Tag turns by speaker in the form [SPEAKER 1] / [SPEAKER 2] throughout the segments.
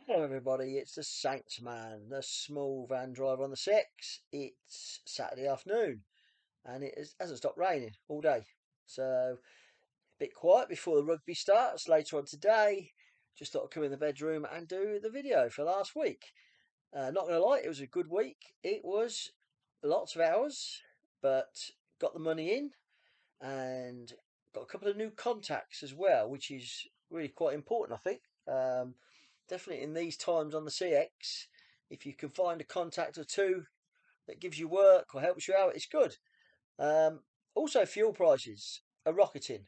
[SPEAKER 1] Hello, everybody. It's the Saints man, the small van driver on the six. It's Saturday afternoon, and hasn't stopped raining all day. So a bit quiet before the rugby starts later on today. Just thought I'd come in the bedroom and do the video for last week. Not gonna lie, it was a good week. It was lots of hours, but got the money in and got a couple of new contacts as well, which is really quite important, I think. Definitely in these times on the CX, if you can find a contact or two that gives you work or helps you out, it's good. Um, Also, fuel prices are rocketing.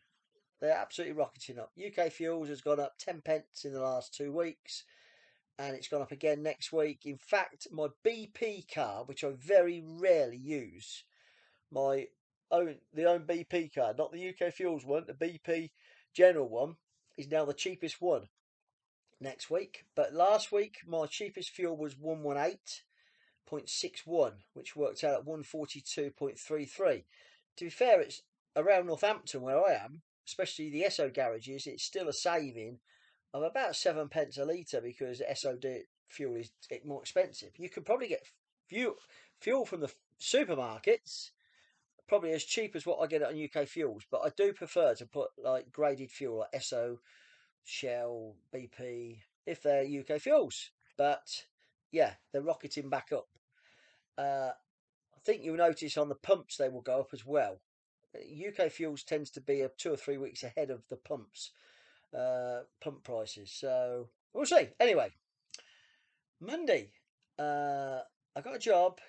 [SPEAKER 1] They're absolutely rocketing up. UK fuels has gone up 10 pence in the last 2 weeks, and it's gone up again next week. In fact, my BP card, which I very rarely use, my own BP card, not the UK Fuels one, the BP General one, is now the cheapest one next week. But last week, my cheapest fuel was 118.61, which worked out at 142.33. To be fair, it's around Northampton where I am, especially the Esso garages, it's still a saving of about 7 pence a litre because Esso fuel is more expensive. You could probably get fuel from the supermarkets probably as cheap as what I get on UK fuels, but I do prefer to put like graded fuel like Esso, Shell, BP if they're UK fuels. But yeah, they're rocketing back up. I think you'll notice on the pumps they will go up as well. UK fuels tends to be 2 or 3 weeks ahead of the pump prices. So we'll see. Anyway, Monday, I got a job.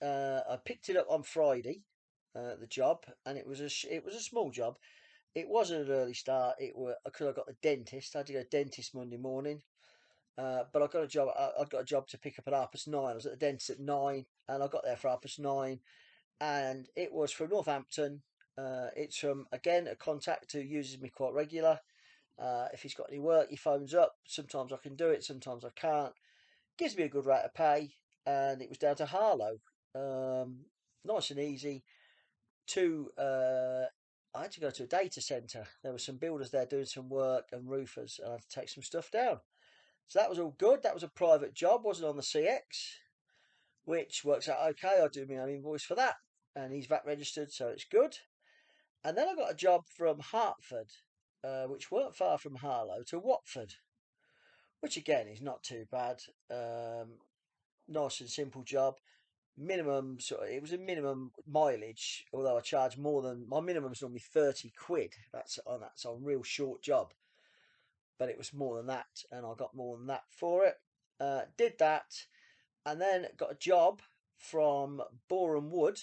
[SPEAKER 1] I picked it up on Friday, the job, and it was a small job. It wasn't an early start. It was because I got the dentist. I had to go to the dentist Monday morning. But I got a job. I'd got a job to pick up at 9:30. I was at the dentist at 9, and I got there for 9:30. And it was from Northampton. It's from again a contact who uses me quite regular. If he's got any work, he phones up. Sometimes I can do it. Sometimes I can't. Gives me a good rate of pay, and it was down to Harlow. Nice and easy. I had to go to a data centre. There were some builders there doing some work and roofers, and I had to take some stuff down. So that was all good. That was a private job, wasn't on the CX, which works out okay. I do my own invoice for that, and he's VAT registered, so it's good. And then I got a job from Hertford, which weren't far from Harlow, to Watford, which again is not too bad. Nice and simple job. Minimum sort of, it was a minimum mileage, although I charge more than my minimum's normally 30 quid. That's a real short job, but it was more than that, and I got more than that for it. Did that, and then got a job from Boreham Wood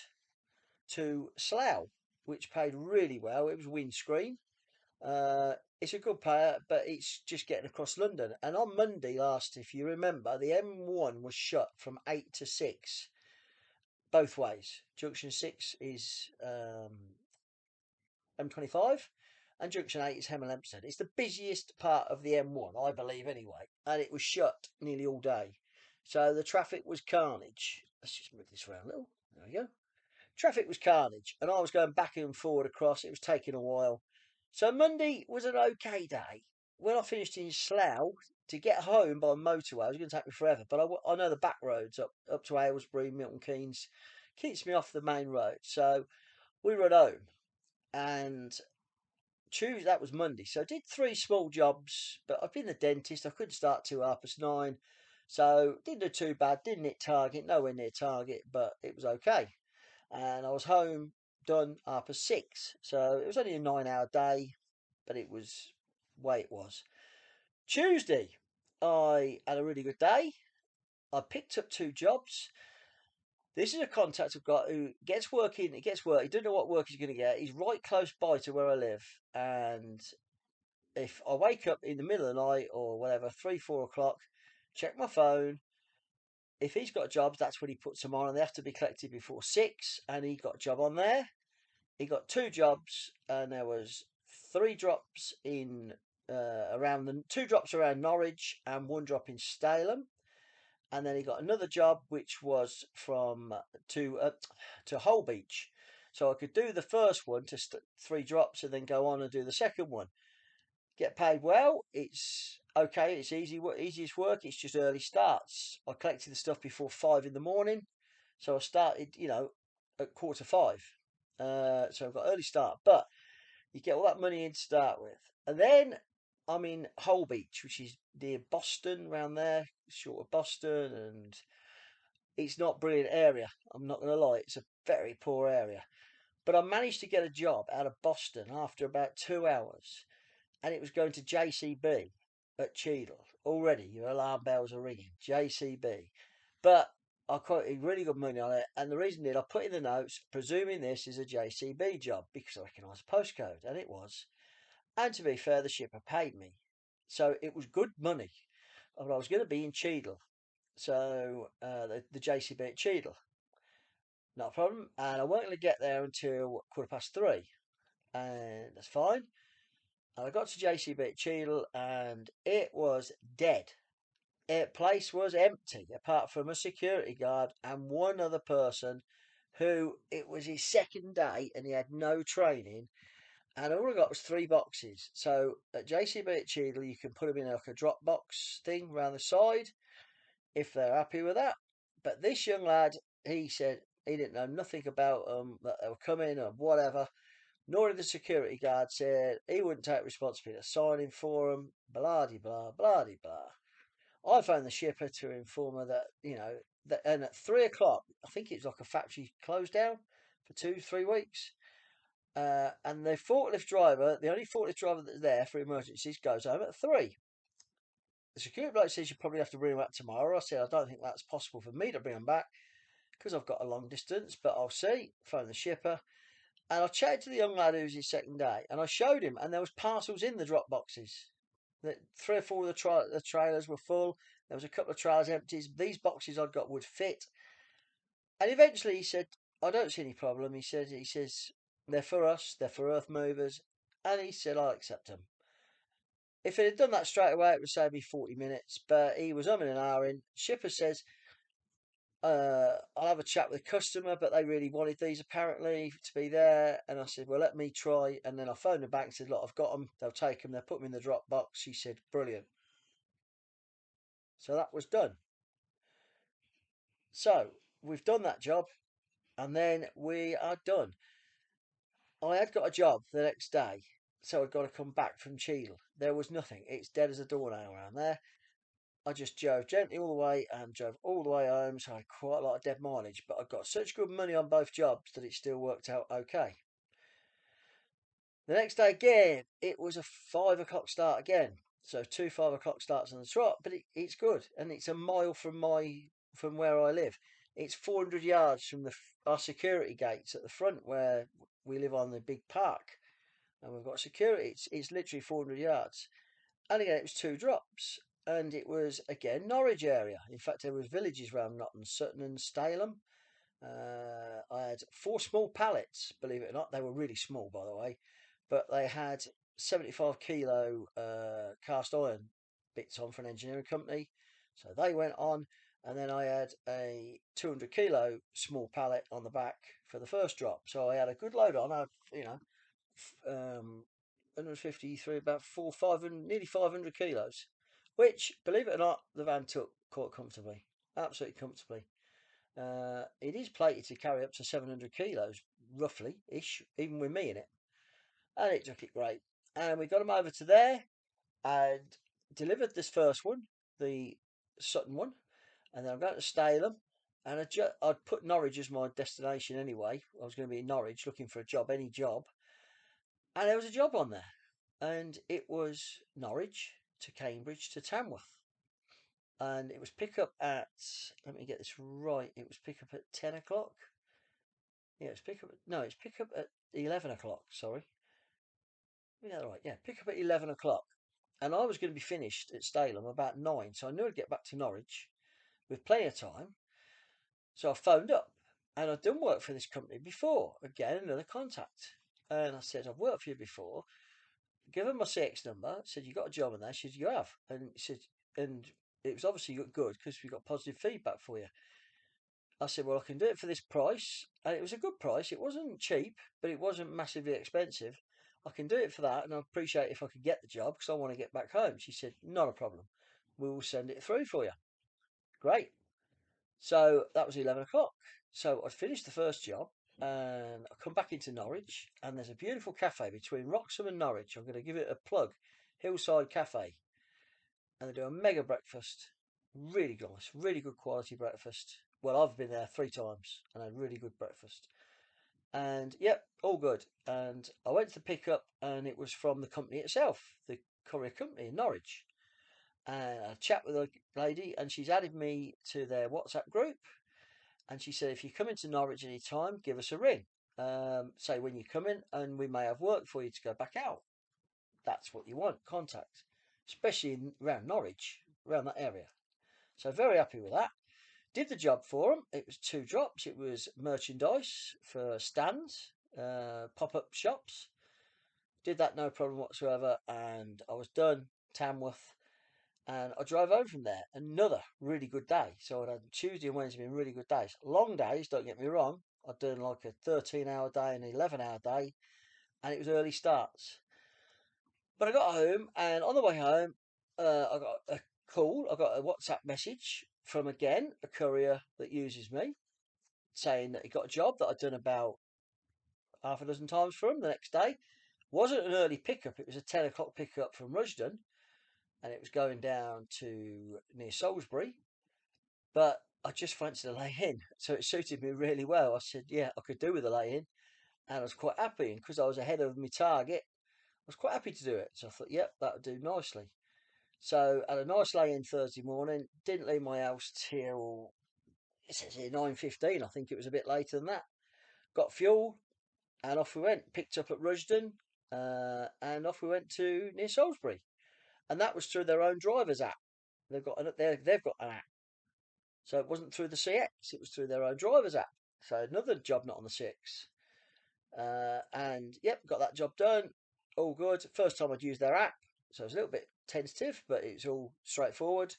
[SPEAKER 1] to Slough, which paid really well. It was windscreen. It's a good payer, but it's just getting across London. And on Monday last, if you remember, the M1 was shut from 8 to 6 both ways. Junction 6 is M25 and Junction 8 is Hemel Hempstead. It's the busiest part of the M1, I believe, anyway. And it was shut nearly all day. So the traffic was carnage. Let's just move this around a little. There we go. Traffic was carnage, and I was going back and forward across. It was taking a while. So Monday was an okay day. When I finished in Slough, to get home by motorway, it was going to take me forever. But I know the back roads up to Aylesbury, Milton Keynes, keeps me off the main road. So we rode home, and Tuesday that was Monday. So I did three small jobs, but I've been the dentist. I couldn't start till 9:30, so didn't do too bad. Didn't hit target, nowhere near target, but it was okay. And I was home done 6:30. So it was only a 9 hour day, but it was the way it was. Tuesday, I had a really good day. I picked up two jobs. This is a contact I've got who gets work in, he gets work, he doesn't know what work he's going to get. He's right close by to where I live. And if I wake up in the middle of the night or whatever, 3, 4 o'clock, check my phone. If he's got jobs, that's when he puts them on, and they have to be collected before 6. And he got a job on there. He got two jobs, and there was three drops in around the two drops around Norwich and one drop in Staleham. And then he got another job which was from to Holbeach, so I could do the first one to three drops and then go on and do the second one. Get paid well. It's okay, it's easiest work. It's just early starts. I collected the stuff before 5 in the morning, so I started, at 4:45. So I've got early start, but you get all that money in to start with, and then I'm in Holbeach, which is near Boston, around there, short of Boston, and it's not a brilliant area. I'm not going to lie, it's a very poor area. But I managed to get a job out of Boston after about 2 hours, and it was going to JCB at Cheadle. Already, your alarm bells are ringing. JCB. But I quoted really good money on it, and the reason I put in the notes, presuming this is a JCB job, because I recognised the postcode, and it was. And to be fair, the shipper paid me. So it was good money. But I was going to be in Cheadle. So the JCB at Cheadle. Not a problem. And I weren't going to get there until 3:15. And that's fine. And I got to JCB at Cheadle and it was dead. The place was empty apart from a security guard and one other person who it was his second day and he had no training. And all I got was 3 boxes. So at JCB at Cheadle, you can put them in like a drop box thing around the side if they're happy with that. But this young lad, he said he didn't know nothing about them, that they were coming or whatever. Nor did the security guard said he wouldn't take responsibility for signing for them. Blah de blah, blah de blah. I phoned the shipper to inform her that and at 3 o'clock, I think it was like a factory closed down for 2, 3 weeks. And the forklift driver, the only forklift driver that's there for emergencies, goes home at 3. The security bloke says you probably have to bring them back tomorrow. I said I don't think that's possible for me to bring them back because I've got a long distance, but I'll see. Phone the shipper. And I chatted to the young lad who was his second day, and I showed him, and there was parcels in the drop boxes. That 3 or 4 of the trailers were full. There was a couple of trailers empty. These boxes I'd got would fit. And eventually he said, "I don't see any problem." He says they're for us. They're for earth movers, and he said I'll accept them. If he'd have done that straight away, it would save me 40 minutes. But he was umming and ahhing. Shipper says I'll have a chat with the customer, but they really wanted these apparently to be there. And I said, well, let me try. And then I phoned them back and said, look, I've got them. They'll take them. They'll put them in the drop box. She said, brilliant. So that was done. So we've done that job and then we are done. I had got a job the next day. So I'd got to come back from Cheadle. There was nothing. It's dead as a doornail around there. I just drove gently all the way and drove all the way home, so I had quite a lot of dead mileage. But I got such good money on both jobs that it still worked out okay. The next day again, it was a 5 o'clock start again. So 2 5 o'clock starts on the trot, but it's good, and it's a mile from where I live. It's 400 yards from our security gates at the front where we live on the big park, and we've got security. It's literally 400 yards. And again, it was 2 drops. And it was, again, Norwich area. In fact, there was villages around Notton, Sutton and Staleham. I had 4 small pallets, believe it or not. They were really small, by the way. But they had 75 kilo cast iron bits on for an engineering company. So they went on. And then I had a 200 kilo small pallet on the back for the first drop. So I had a good load on. I, you know, 153, about 500, nearly 500 kilos, which, believe it or not, the van took quite comfortably, absolutely comfortably. It is plated to carry up to 700 kilos, roughly ish, even with me in it, and it took it great. And we got them over to there and delivered this first one, the Sutton one, and then I'm going to Staleham. And I'd put Norwich as my destination anyway. I was going to be in Norwich looking for a job, any job. And there was a job on there. And it was Norwich to Cambridge to Tamworth. And it was pick up at, let me get this right, it was pick up at 10 o'clock. Yeah, it's pick up, no, it's pick up at 11 o'clock, sorry. Yeah, right, yeah, pick up at 11 o'clock. And I was going to be finished at Staleham about 9, so I knew I'd get back to Norwich with plenty of time. So I phoned up and I'd done work for this company before. Again, another contact. And I said, I've worked for you before. Give him my CX number. Said, you got a job in there? She said, you have. And he said, and it was obviously good because we got positive feedback for you. I said, well, I can do it for this price. And it was a good price. It wasn't cheap, but it wasn't massively expensive. I can do it for that, and I appreciate if I could get the job because I want to get back home. She said, not a problem. We will send it through for you. Great. So that was 11 o'clock. So I'd finished the first job and I come back into Norwich, and there's a beautiful cafe between Wroxham and Norwich. I'm going to give it a plug, Hillside Cafe. And they do a mega breakfast. Really nice, really good quality breakfast. Well, I've been there 3 times and had really good breakfast. And yep, all good. And I went to pick up, and it was from the company itself, the courier company in Norwich. And I chat with a lady, and she's added me to their WhatsApp group. And she said, if you come into Norwich any time, give us a ring. Say when you come in, and we may have work for you to go back out. That's what you want, contact, especially around Norwich, around that area. So very happy with that. Did the job for them. It was 2 drops. It was merchandise for stands, pop-up shops. Did that no problem whatsoever, and I was done. Tamworth, and I drove home from there. Another really good day. So I had Tuesday and Wednesday been really good days. Long days, don't get me wrong. I'd done like a 13-hour day and an 11-hour day, and it was early starts. But I got home, and on the way home, I got a call. I got a WhatsApp message from again a courier that uses me, saying that he got a job that I'd done about half a dozen times for him the next day. Wasn't an early pickup; it was a 10 o'clock pickup from Rusden, and it was going down to near Salisbury. But I just fancied a lay in, so it suited me really well. I said, yeah, I could do with a lay in, and I was quite happy. And because I was ahead of my target, I was quite happy to do it. So I thought, yep, that would do nicely. So had a nice lay in Thursday morning. Didn't leave my house till it says here 9:15. I think it was a bit later than that. Got fuel and off we went. Picked up at Rusden, and off we went to near Salisbury. And that was through their own driver's app. They've got an app, so it wasn't through the CX. It was through their own driver's app. So another job not on the CX. And yep, got that job done. All good. First time I'd used their app, so I was a little bit tentative, but it's all straightforward.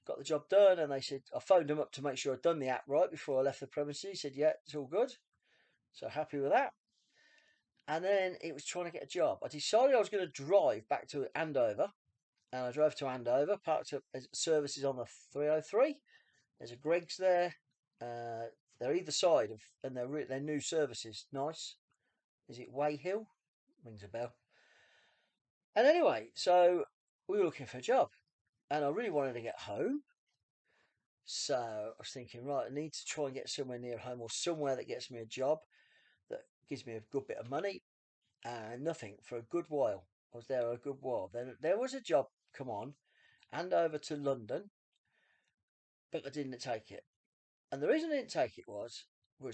[SPEAKER 1] Got the job done, and they said I phoned them up to make sure I'd done the app right before I left the premises. He said, "Yeah, it's all good." So happy with that. And then it was trying to get a job. I decided I was going to drive back to Andover, and I drove to Andover, parked up services on the 303. There's a Greg's there. They're either side of, and they're new services. Nice. Is it Wayhill? Rings a bell. And anyway, so we were looking for a job, and I really wanted to get home. So I was thinking, right, I need to try and get somewhere near home or somewhere that gets me a job that gives me a good bit of money. And nothing for a good while. I was there a good while. Then there was a job come on, and over to London, but I didn't take it. And the reason I didn't take it was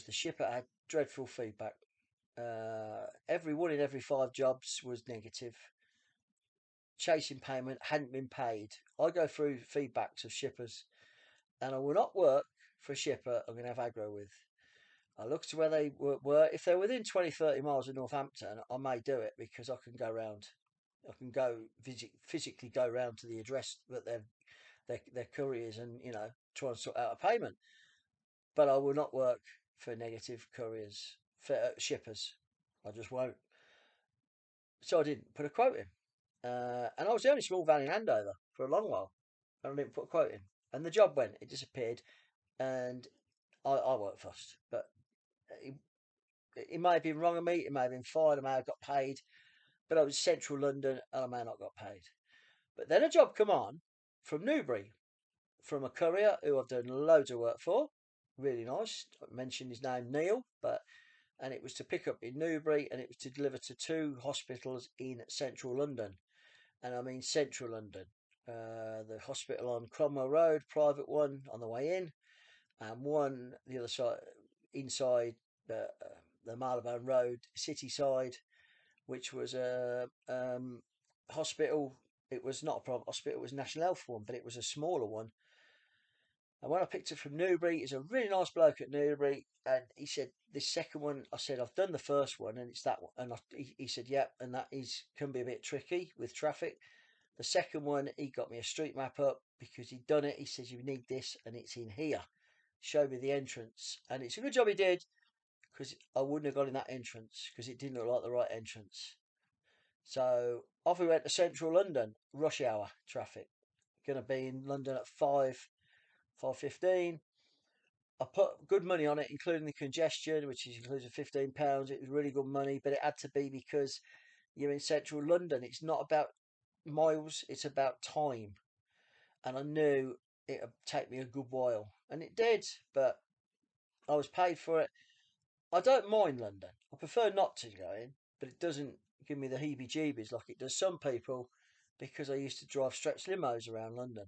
[SPEAKER 1] the shipper had dreadful feedback. Every one in every 5 jobs was negative. Chasing payment hadn't been paid. I go through feedbacks of shippers, and I will not work for a shipper I'm going to have aggro with. I look to where they were. If they're within 20, 30 miles of Northampton, I may do it because I can go round. I can go physically go round to the address that their couriers, and try and sort out a payment. But I will not work for negative couriers, for shippers. I just won't. So I didn't put a quote in. And I was the only small van in Andover for a long while. And I didn't put a quote in. And the job went, it disappeared. And I weren't fussed. But it, it may have been wrong of me, it may have been fine, I may have got paid. But I was central London and I may not got paid. But then a job come on from Newbury, from a courier who I've done loads of work for. Really nice. I mentioned his name, Neil, and it was to pick up in Newbury, and it was to deliver to 2 hospitals in central London. And I mean central London. The hospital on Cromwell Road, private one on the way in, and one the other side, inside the Marylebone Road, city side, which was a hospital. It was not a private hospital; it was a National Health one, but it was a smaller one. And when I picked it from Newbury, he's a really nice bloke at Newbury, and he said this second one. I said I've done the first one, and it's that one. And he said, "Yep," yeah, and that is can be a bit tricky with traffic. The second one, he got me a street map up because he'd done it. He says you need this, and it's in here. Show me the entrance, and it's a good job he did because I wouldn't have got in that entrance because it didn't look like the right entrance. So off we went to central London, rush hour traffic. Going to be in London at 5:15. I put good money on it, including the congestion, which is includes £15. It was really good money, but it had to be because you're in central London. It's not about miles, it's about time. And I knew it'd take me a good while. And it did, but I was paid for it. I don't mind London. I prefer not to go in, but it doesn't give me the heebie jeebies like it does some people because I used to drive stretch limos around London.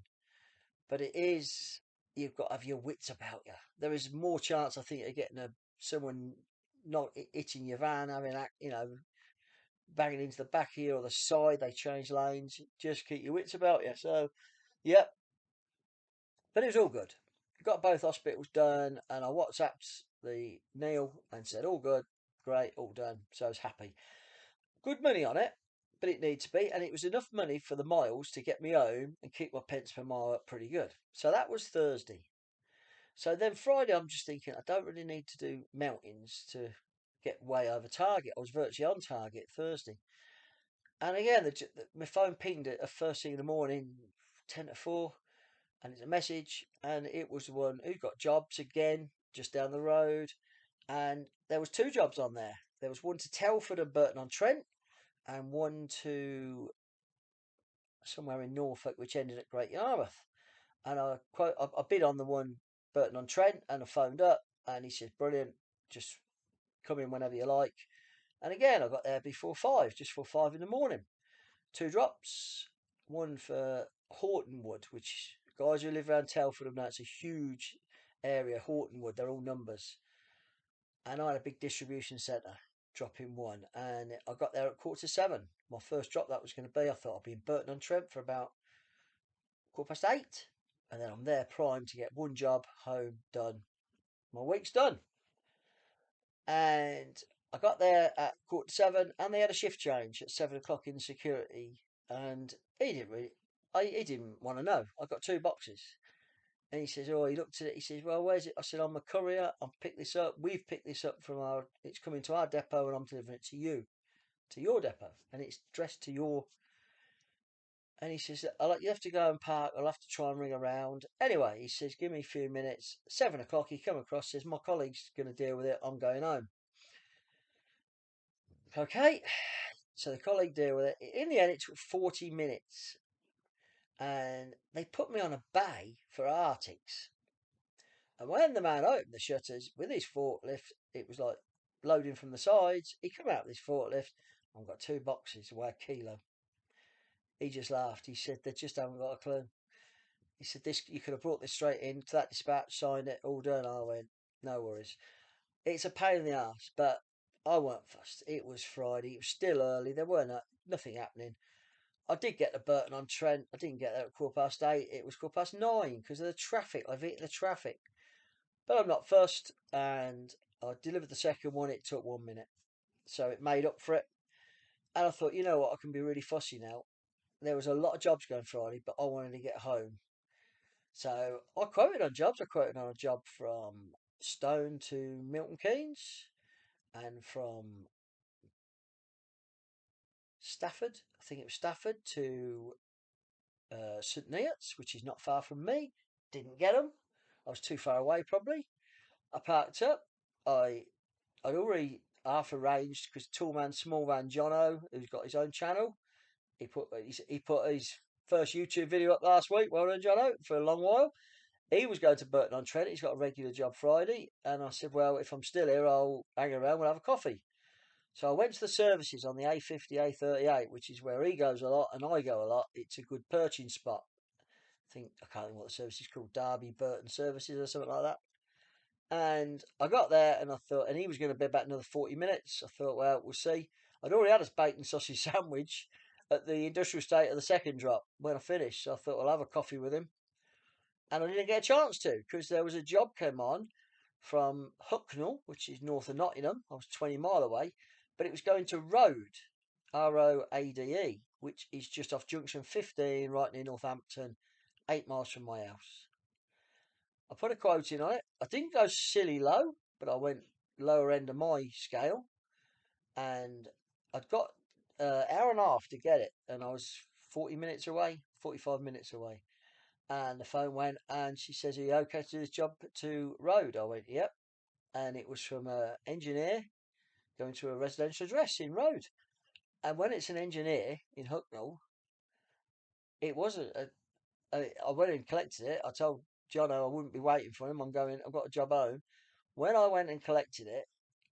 [SPEAKER 1] But it is, you've got to have your wits about you. There is more chance, I think, of getting someone not hitting your van, having, banging into the back of you or the side. They change lanes. Just keep your wits about you. So, yep. But it was all good. Got both hospitals done, and I WhatsApped the Neil and said, all good, great, all done. So I was happy. Good money on it, but it needs to be, and it was enough money for the miles to get me home and keep my pence per mile up pretty good. So that was Thursday. So then Friday, I'm just thinking I don't really need to do mountains to get way over target. I was virtually on target Thursday, and again, my phone pinged at first thing in the morning, 10 to 4, and it's a message, and it was the one who got jobs again just down the road, and there was two jobs on there. There was one to Telford and Burton on Trent, and one to somewhere in Norfolk, which ended at Great Yarmouth. And I bid on the one Burton on Trent, and I phoned up, and he says, "Brilliant, just come in whenever you like." And again, I got there before 5, just for 5 in the morning. Two drops, one for Hortonwood, which guys who live around Telford know it's a huge area. Hortonwood, they're all numbers. And I had a big distribution centre, dropping one, and I got there at 6:45. My first drop that was going to be. I thought I'd be in Burton on Trent for about 8:15, and then I'm there primed to get one job, home, done. My week's done. And I got there at 7:15, and they had a shift change at 7 o'clock in security. And he didn't really, he didn't want to know. I got two boxes, and he says, "Oh," he looked at it. He says, "Well, where's it?" I said, "I'm a courier. I've picked this up. We've picked this up from our. It's coming to our depot, and I'm delivering it to you, to your depot, and it's dressed to your." And he says, "You have to go and park. I'll have to try and ring around." Anyway, he says, "Give me a few minutes." 7 o'clock, he come across, says, "My colleague's going to deal with it. I'm going home." Okay, so the colleague deal with it. In the end, it took 40 minutes, and they put me on a bay for Arctics. And when the man opened the shutters with his forklift, it was like loading from the sides. He come out with his forklift. I've got two boxes that weigh a kilo. He just laughed. He said, "They just haven't got a clue." He said, "This you could have brought this straight in to that dispatch, signed it, all done." I went, "No worries." It's a pain in the ass, but I weren't fussed. It was Friday. It was still early. There were nothing happening. I did get to Burton on Trent. I didn't get there at 8:15. It was 9:15 because of the traffic. I've hit the traffic, but I'm not fussed. And I delivered the second one. It took 1 minute, so it made up for it. And I thought, you know what, I can be really fussy now. There was a lot of jobs going Friday, but I wanted to get home. So I quoted on jobs. I quoted on a job from Stone to Milton Keynes, and from Stafford, I think it was Stafford to St Neots, which is not far from me. Didn't get them. I was too far away probably. I parked up. I'd already half arranged because Tall Man Small Man Jono, who's got his own channel, he put his first YouTube video up last week. Well done, Jono, for a long while. He was going to Burton on Trent. He's got a regular job Friday. And I said, "Well, if I'm still here, I'll hang around. We'll have a coffee." So I went to the services on the A50, A38, which is where he goes a lot and I go a lot. It's a good perching spot. I can't think what the service is called, Derby Burton Services or something like that. And I got there and I thought, and he was going to be about another 40 minutes. I thought, well, we'll see. I'd already had a bacon sausage sandwich at the industrial estate of the second drop when I finished. So I thought I'll have a coffee with him. And I didn't get a chance to because there was a job came on from Hucknall, which is north of Nottingham. I was 20 mile away, but it was going to Road, Roade, which is just off junction 15, right near Northampton, 8 miles from my house. I put a quote in on it. I didn't go silly low, but I went lower end of my scale, and I'd got hour and a half to get it, and I was 40 minutes away, 45 minutes away. And the phone went, and she says, "Are you okay to do this job to road?" I went, "Yep." And it was from a engineer going to a residential address in road. And when it's an engineer in Hucknall, it wasn't I went and collected it. I told Jono I wouldn't be waiting for him. I'm going. I've got a job home. When I went and collected it,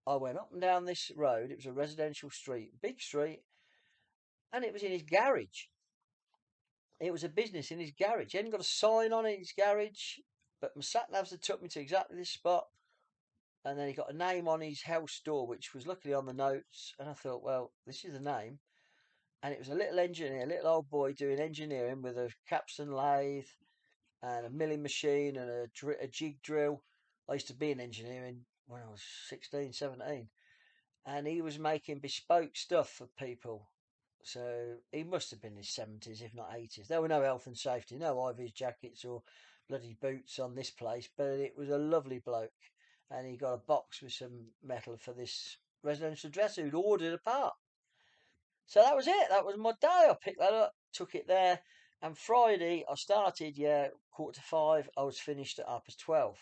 [SPEAKER 1] I went up and down this road. It was a residential street, big street, and it was in his garage. It was a business in his garage. He hadn't got a sign on in his garage, but my sat navs had took me to exactly this spot. And then he got a name on his house door, which was luckily on the notes. And I thought, well, this is the name. And it was a little engineer, a little old boy doing engineering with a capstan lathe and a milling machine and a jig drill. I used to be in engineering when I was 16, 17. And he was making bespoke stuff for people. So he must have been in his 70s, if not 80s. There were no health and safety, no IVs jackets or bloody boots on this place, but it was a lovely bloke. And he got a box with some metal for this residential address who'd ordered a part. So that was it. That was my day. I picked that up, took it there. And Friday, I started, yeah, 4:45. I was finished at 12:30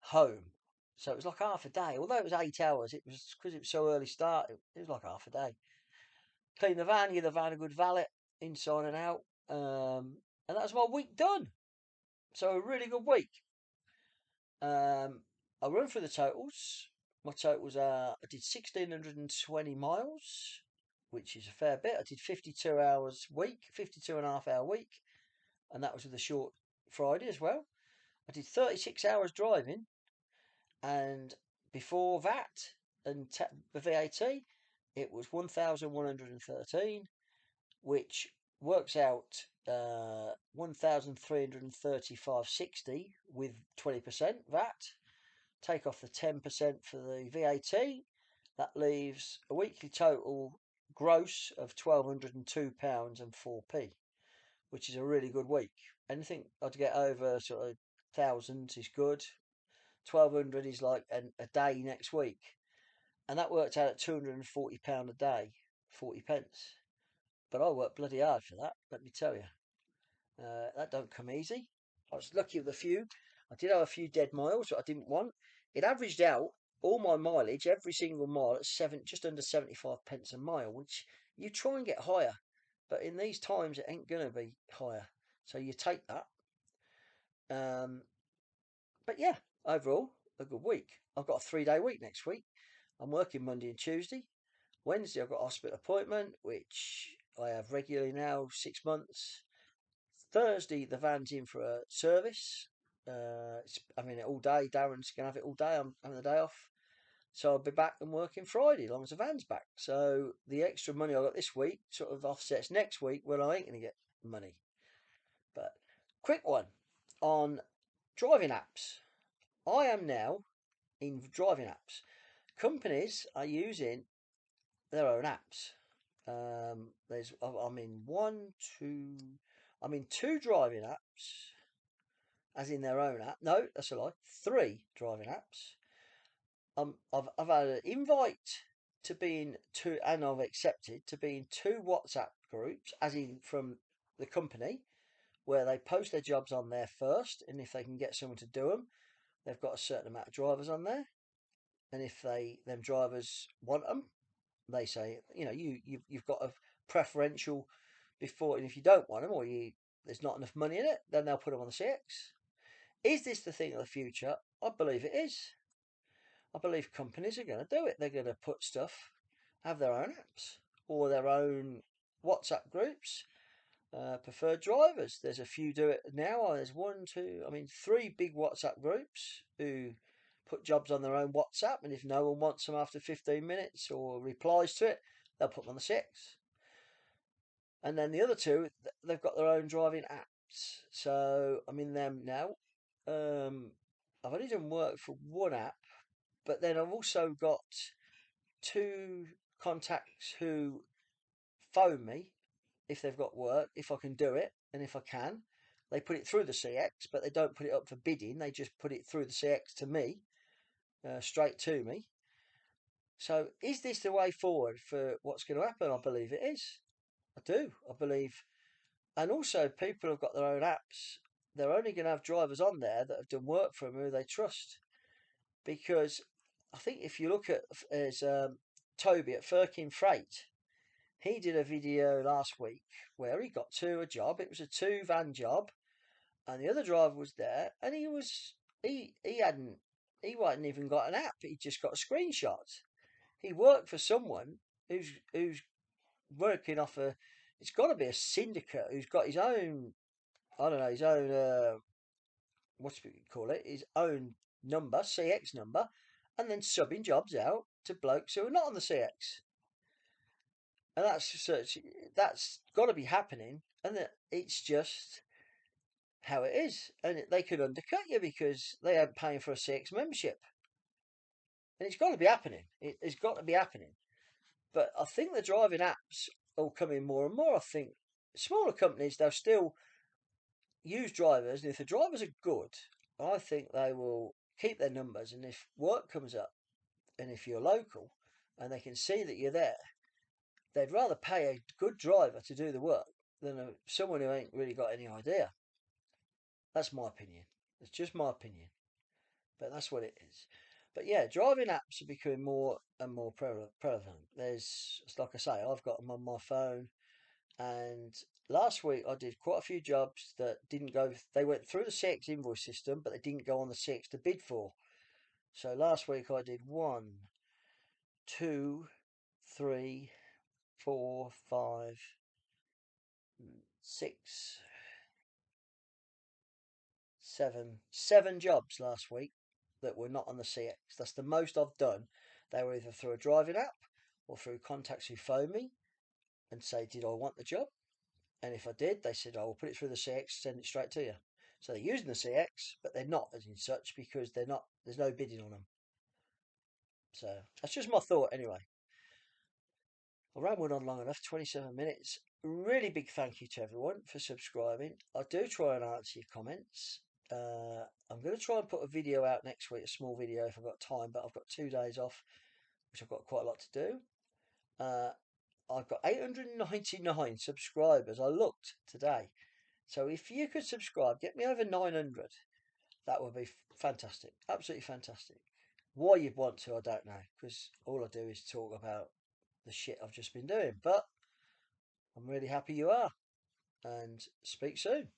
[SPEAKER 1] home. So it was like half a day. Although it was 8 hours, it was because it was so early start, it was like half a day. Clean the van, give the van a good valet inside and out. And that was my week done. So a really good week. I'll run through the totals. My totals are I did 1,620 miles, which is a fair bit. I did 52 hours week, 52 and a half hour week, and that was with a short Friday as well. I did 36 hours driving, and before that and the VAT, it was 1,113, which works out 1,335.60 with 20% VAT. Take off the 10% for the VAT. That leaves a weekly total gross of £1,202 and 4p, which is a really good week. Anything I'd get over sort of thousands is good. 1,200 is like a day next week, and that worked out at £240 a day, 40 pence. But I worked bloody hard for that, let me tell you. That don't come easy. I was lucky with a few. I did have a few dead miles that I didn't want. It averaged out all my mileage, every single mile, at just under 75 pence a mile, which you try and get higher, but in these times it ain't gonna be higher. So you take that. Um, but yeah, overall a good week. I've got a 3 day week next week. I'm working Monday and Tuesday. Wednesday I've got a hospital appointment, which I have regularly now, 6 months. Thursday, the van's in for a service. I mean, all day. Darren's going to have it all day. I'm having the day off. So I'll be back and working Friday as long as the van's back. So the extra money I got this week sort of offsets next week when I ain't going to get money. But quick one on driving apps. I am now in driving apps. Companies are using their own apps. I'm in I'm in two driving apps, as in their own app. No, that's a lie. Three driving apps. I've had an invite to be in two, and I've accepted to be in two WhatsApp groups, as in from the company, where they post their jobs on there first, and if they can get someone to do them, they've got a certain amount of drivers on there, and if them drivers want them, they say, you've got a preferential before, and if you don't want them or there's not enough money in it, then they'll put them on the CX. Is this the thing of the future? I believe it is. I believe companies are going to do it. They're going to put stuff, have their own apps or their own WhatsApp groups. Preferred drivers. There's a few do it now. There's one, two, I mean, three big WhatsApp groups who put jobs on their own WhatsApp, and if no one wants them after 15 minutes or replies to it, they'll put them on the six. And then the other two, they've got their own driving apps. So I'm in them now. I've only done work for one app, but then I've also got two contacts who phone me if they've got work, if I can do it, and if I can. They put it through the CX, but they don't put it up for bidding. They just put it through the CX to me, straight to me. So is this the way forward for what's going to happen? I believe it is. I do. I believe, and also people have got their own apps. They're only going to have drivers on there that have done work for them who they trust. Because I think if you look at as Toby at Firkin Freight, he did a video last week where he got to a job. It was a two van job, and the other driver was there, and he hadn't even got an app. He just got a screenshot. He worked for someone who's working off a. It's got to be a syndicate who's got his own. I don't know his own. What do we call it? His own number, CX number, and then subbing jobs out to blokes who are not on the CX. And that's got to be happening, and it's just how it is. And they could undercut you because they aren't paying for a CX membership, and it's got to be happening. It's got to be happening. But I think the driving apps will come in more and more. I think smaller companies they'll still use drivers, and if the drivers are good, I think they will keep their numbers. And if work comes up, and if you're local, and they can see that you're there, they'd rather pay a good driver to do the work than someone who ain't really got any idea. That's my opinion. It's just my opinion, but that's what it is. But yeah, driving apps are becoming more and more prevalent. There's, like I say, I've got them on my phone, and last week I did quite a few jobs that didn't go. They went through the CX invoice system, but they didn't go on the CX to bid for. So last week I did one, two, three, four, five, six, seven jobs last week that were not on the CX. That's the most I've done. They were either through a driving app or through contacts who phone me and say, "Did I want the job?" And if I did, they said, "I will put it through the CX, send it straight to you." So they're using the CX, but they're not as in such because they're not. There's no bidding on them. So that's just my thought anyway. I rambled on long enough, 27 minutes. Really big thank you to everyone for subscribing. I do try and answer your comments. I'm going to try and put a video out next week, a small video if I've got time, but I've got 2 days off, which I've got quite a lot to do. Uh, I've got 899 subscribers. I looked today. So if you could subscribe, get me over 900, that would be fantastic. Absolutely fantastic. Why you'd want to, I don't know, because all I do is talk about the shit I've just been doing. But I'm really happy you are, and speak soon.